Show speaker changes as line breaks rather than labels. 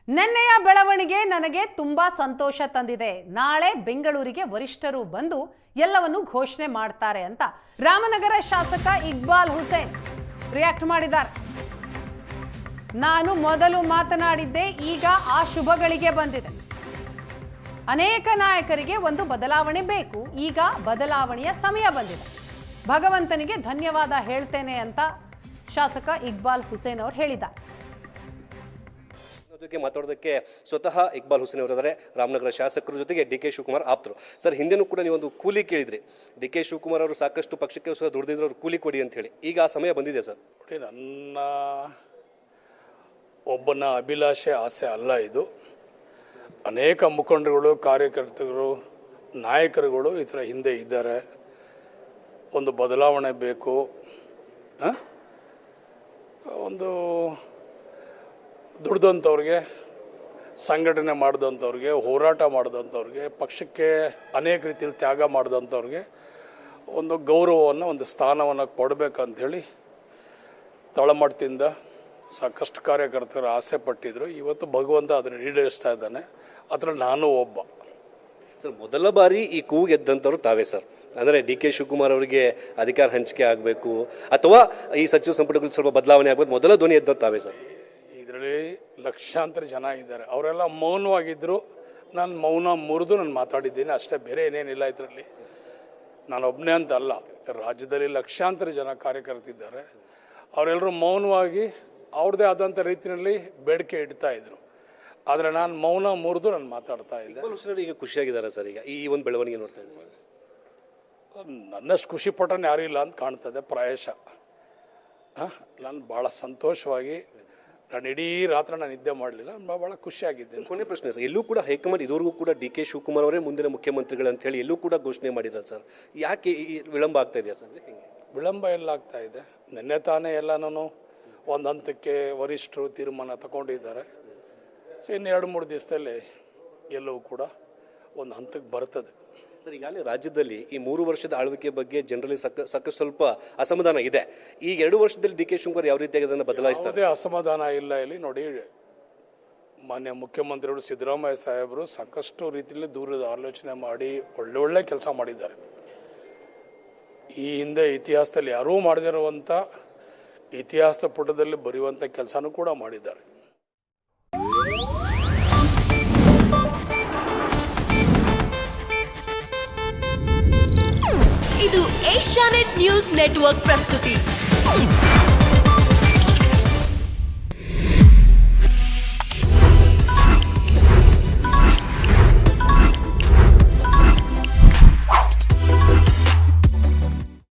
ನೆನ್ನೆಯ ಬೆಳವಣಿಗೆ ನನಗೆ ತುಂಬಾ ಸಂತೋಷ ತಂದಿದೆ. ನಾಳೆ ಬೆಂಗಳೂರಿಗೆ ವರಿಷ್ಠರು ಬಂದು ಎಲ್ಲವನ್ನು ಘೋಷಣೆ ಮಾಡ್ತಾರೆ ಅಂತ ರಾಮನಗರ ಶಾಸಕ ಇಕ್ಬಾಲ್ ಹುಸೇನ್ ರಿಯಾಕ್ಟ್ ಮಾಡಿದ್ದಾರೆ. ನಾನು ಮೊದಲು ಮಾತನಾಡಿದ್ದೆ, ಈಗ ಆ ಶುಭಗಳಿಗೆ ಬಂದಿದೆ. ಅನೇಕ ನಾಯಕರಿಗೆ ಒಂದು ಬದಲಾವಣೆ ಬೇಕು, ಈಗ ಬದಲಾವಣೆಯ ಸಮಯ ಬಂದಿದೆ. ಭಗವಂತನಿಗೆ ಧನ್ಯವಾದ ಹೇಳ್ತೇನೆ ಅಂತ ಶಾಸಕ ಇಕ್ಬಾಲ್ ಹುಸೇನ್ ಅವರು ಹೇಳಿದ್ದಾರೆ.
ಜೊತೆಗೆ ಮಾತಾಡೋದಕ್ಕೆ ಸ್ವತಃ ಇಕ್ಬಾಲ್ ಹುಸೇನ್ ಅವರಿದ್ದಾರೆ, ರಾಮನಗರ ಶಾಸಕರ ಜೊತೆಗೆ ಡಿ.ಕೆ. ಶಿವಕುಮಾರ್ ಆಪ್ತರು. ಸರ್, ಹಿಂದೆನೂ ಕೂಡ ನೀವೊಂದು ಕೂಲಿ ಕೇಳಿದ್ರಿ. ಡಿ.ಕೆ. ಶಿವಕುಮಾರ್ ಅವರು ಸಾಕಷ್ಟು ಪಕ್ಷಕ್ಕೆ ಸಹ ದುಡಿದಿದ್ರು, ಅವ್ರು ಕೂಲಿ ಕೊಡಿ ಅಂತ ಹೇಳಿ. ಈಗ ಆ ಸಮಯ ಬಂದಿದೆ ಸರ್.
ನೋಡಿ, ನನ್ನ ಒಬ್ಬನ ಅಭಿಲಾಷೆ ಆಸೆ ಅಲ್ಲ ಇದು. ಅನೇಕ ಮುಖಂಡರುಗಳು, ಕಾರ್ಯಕರ್ತರು, ನಾಯಕರುಗಳು ಈ ಥರ ಹಿಂದೆ ಇದ್ದಾರೆ. ಒಂದು ಬದಲಾವಣೆ ಬೇಕು, ಒಂದು ದುಡ್ದಂಥವ್ರಿಗೆ, ಸಂಘಟನೆ ಮಾಡಿದಂಥವ್ರಿಗೆ, ಹೋರಾಟ ಮಾಡಿದಂಥವ್ರಿಗೆ, ಪಕ್ಷಕ್ಕೆ ಅನೇಕ ರೀತಿಯಲ್ಲಿ ತ್ಯಾಗ ಮಾಡಿದಂಥವ್ರಿಗೆ ಒಂದು ಗೌರವವನ್ನು, ಒಂದು ಸ್ಥಾನವನ್ನು ಕೊಡಬೇಕಂಥೇಳಿ ತಳಮಟ್ಟದಿಂದ ಸಾಕಷ್ಟು ಕಾರ್ಯಕರ್ತರು ಆಸೆ ಪಟ್ಟಿದ್ರು. ಇವತ್ತು ಭಗವಂತ ಅದನ್ನು ಈಡೇರಿಸ್ತಾ ಇದ್ದಾನೆ. ಅದರಲ್ಲಿ ನಾನು ಒಬ್ಬ.
ಸರ್, ಮೊದಲ ಬಾರಿ ಈ ಕೂಗು ಗೆದ್ದಂಥವ್ರು ತಾವೇ ಸರ್. ಅಂದರೆ ಡಿ.ಕೆ. ಶಿವಕುಮಾರ್ ಅವರಿಗೆ ಅಧಿಕಾರ ಹಂಚಿಕೆ ಆಗಬೇಕು ಅಥವಾ ಈ ಸಚಿವ ಸಂಪುಟಗಳು ಸ್ವಲ್ಪ ಬದಲಾವಣೆ ಆಗಬೇಕು, ಮೊದಲ ಧ್ವನಿ ಎದ್ದದ್ದು ತಾವೇ ಸರ್.
ಇದರಲ್ಲಿ ಲಕ್ಷಾಂತರ ಜನ ಇದ್ದಾರೆ. ಅವರೆಲ್ಲ ಮೌನವಾಗಿದ್ದರು. ನಾನು ಮೌನ ಮುರಿದು ನಾನು ಮಾತಾಡಿದ್ದೀನಿ ಅಷ್ಟೇ, ಬೇರೆ ಏನೇನಿಲ್ಲ ಇದರಲ್ಲಿ. ನಾನು ಒಬ್ಬನೇ ಅಂತ ಅಲ್ಲ, ರಾಜ್ಯದಲ್ಲಿ ಲಕ್ಷಾಂತರ ಜನ ಕಾರ್ಯಕರ್ತಿದ್ದಾರೆ. ಅವರೆಲ್ಲರೂ ಮೌನವಾಗಿ ಅವ್ರದ್ದೇ ಆದಂಥ ರೀತಿಯಲ್ಲಿ ಬೇಡಿಕೆ ಇಡ್ತಾ ಇದ್ರು. ಆದರೆ ನಾನು ಮೌನ ಮುರಿದು ನಾನು ಮಾತಾಡ್ತಾ ಇದ್ದೆ.
ಈಗ ಖುಷಿಯಾಗಿದ್ದಾರೆ ಸರ್. ಈಗ ಈ ಒಂದು ಬೆಳವಣಿಗೆ ನೋಡ್ತಾ ಇದ್ದೀನಿ,
ನನ್ನಷ್ಟು ಖುಷಿ ಪಟ್ಟನೆ ಯಾರೂ ಇಲ್ಲ ಅಂತ ಕಾಣ್ತದೆ ಪ್ರಾಯಶಃ. ನಾನು ಭಾಳ ಸಂತೋಷವಾಗಿ, ನಾನು ಇಡೀ ರಾತ್ರಿ ನಾನು ನಿದ್ದೆ ಮಾಡಲಿಲ್ಲ, ನಾನು ಭಾಳ ಖುಷಿಯಾಗಿದ್ದೇನೆ.
ಕೊನೆ ಪ್ರಶ್ನೆ ಸರ್, ಎಲ್ಲೂ ಕೂಡ ಹೈಕಮಾಂಡ್ ಇದುವರೆಗೂ ಕೂಡ ಡಿ.ಕೆ. ಶಿವಕುಮಾರ್ ಅವರೇ ಮುಂದಿನ ಮುಖ್ಯಮಂತ್ರಿಗಳು ಅಂತ ಹೇಳಿ ಎಲ್ಲೂ ಕೂಡ ಘೋಷಣೆ ಮಾಡಿರಲ್ಲ ಸರ್. ಯಾಕೆ ಈ ವಿಳಂಬ ಆಗ್ತಾ ಇದೆಯಾ ಸರ್?
ವಿಳಂಬ ಎಲ್ಲ ಆಗ್ತಾ ಇದೆ. ನಿನ್ನೆ ತಾನೇ ಎಲ್ಲನೂ ಒಂದು ಹಂತಕ್ಕೆ ವರಿಷ್ಠರು ತೀರ್ಮಾನ ತಗೊಂಡಿದ್ದಾರೆ. ಸೊ ಇನ್ನು 2-3 ದಿವಸದಲ್ಲಿ ಎಲ್ಲವೂ ಕೂಡ ಒಂದು ಹಂತಕ್ಕೆ ಬರ್ತದೆ.
ಸರ್, ಈಗಾಗಲೇ ರಾಜ್ಯದಲ್ಲಿ ಈ 3 ವರ್ಷದ ಆಳ್ವಿಕೆ ಬಗ್ಗೆ ಜನರಲ್ಲಿ ಸಾಕಷ್ಟು ಸ್ವಲ್ಪ ಅಸಮಾಧಾನ ಇದೆ. ಈಗ 2 ವರ್ಷದಲ್ಲಿ ಡಿ.ಕೆ. ಶಿವಕುಮಾರ್ ಯಾವ ರೀತಿಯಾಗಿ ಅದನ್ನು ಬದಲಾಯಿಸ್ತಾರೆ?
ಯಾವುದೇ ಅಸಮಾಧಾನ ಇಲ್ಲ. ಇಲ್ಲಿ ನೋಡಿ, ಮಾನ್ಯ ಮುಖ್ಯಮಂತ್ರಿಗಳು ಸಿದ್ದರಾಮಯ್ಯ ಸಾಹೇಬರು ಸಾಕಷ್ಟು ರೀತಿಯಲ್ಲಿ ದೂರದ ಆಲೋಚನೆ ಮಾಡಿ ಒಳ್ಳೆ ಕೆಲಸ ಮಾಡಿದ್ದಾರೆ. ಈ ಹಿಂದೆ ಇತಿಹಾಸದಲ್ಲಿ ಯಾರೂ ಮಾಡದಿರುವಂಥ, ಇತಿಹಾಸದ ಪುಟದಲ್ಲಿ ಬರೆಯುವಂಥ ಕೆಲಸನೂ ಕೂಡ ಮಾಡಿದ್ದಾರೆ.
ಇದು ಏಷ್ಯಾನೆಟ್ ನ್ಯೂಸ್ ನೆಟ್ವರ್ಕ್ ಪ್ರಸ್ತುತಿ.